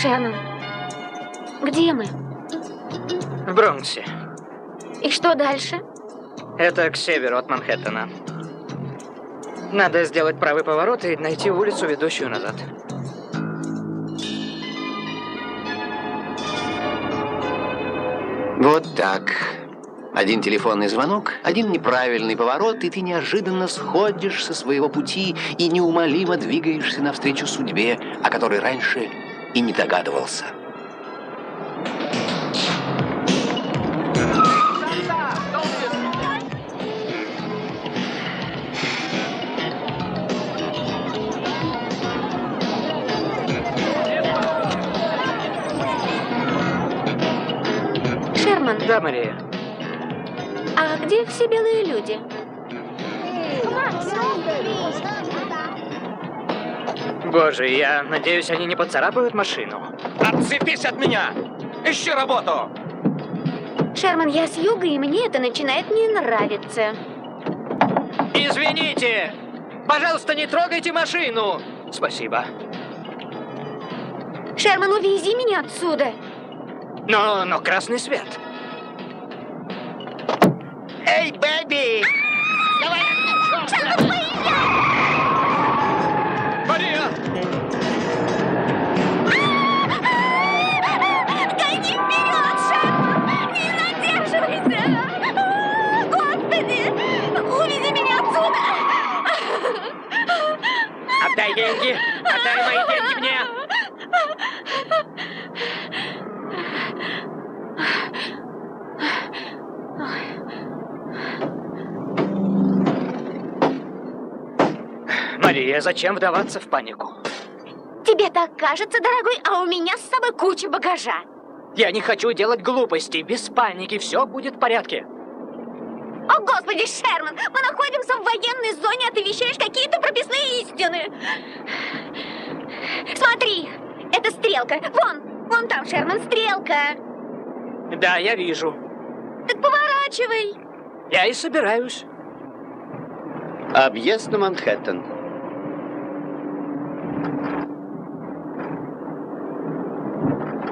Шерман, где мы? В Бронксе. И что дальше? Это к северу от Манхэттена. Надо сделать правый поворот и найти улицу, ведущую назад. Вот так. Один телефонный звонок, один неправильный поворот, и ты неожиданно сходишь со своего пути и неумолимо двигаешься навстречу судьбе, о которой раньше и не догадывался. Шерман, Да, Мария. а где все белые люди? Боже, я надеюсь, они не поцарапают машину. Отцепись от меня! Ищи работу! Шерман, я с юга, и мне это начинает не нравиться. Извините! Пожалуйста, не трогайте машину! Спасибо. Шерман, увези меня отсюда. Но красный свет. Эй, бэби! Давай! Мария! Гони вперед, Шерман! Не задерживайся! Господи! Увези меня отсюда! Отдай деньги! Отдай мои деньги мне! Мария, зачем вдаваться в панику? Тебе так кажется, дорогой, а у меня с собой куча багажа. Я не хочу делать глупостей. Без паники, все будет в порядке. О, Господи, Шерман, мы находимся в военной зоне, а ты вещаешь какие-то прописные истины. Смотри, это стрелка. Вон там, Шерман, стрелка. Да, я вижу. Так поворачивай. Я и собираюсь. Объезд на Манхэттен.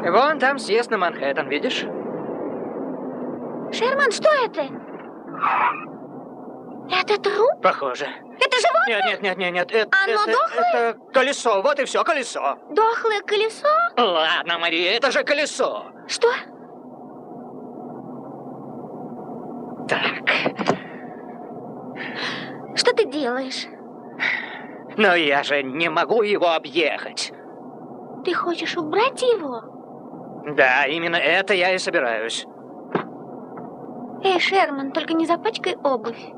Вон там съезд на Манхэттен, видишь? Шерман, что это? Это труп? Похоже. Это животное? Нет. Оно дохлое? Это колесо. Вот и все, колесо. Дохлое колесо? Ладно, Мария, это же колесо. Что? Так. Что ты делаешь? Но я же не могу его объехать. Ты хочешь убрать его? Да, именно это я и собираюсь. Эй, Шерман, только не запачкай обувь.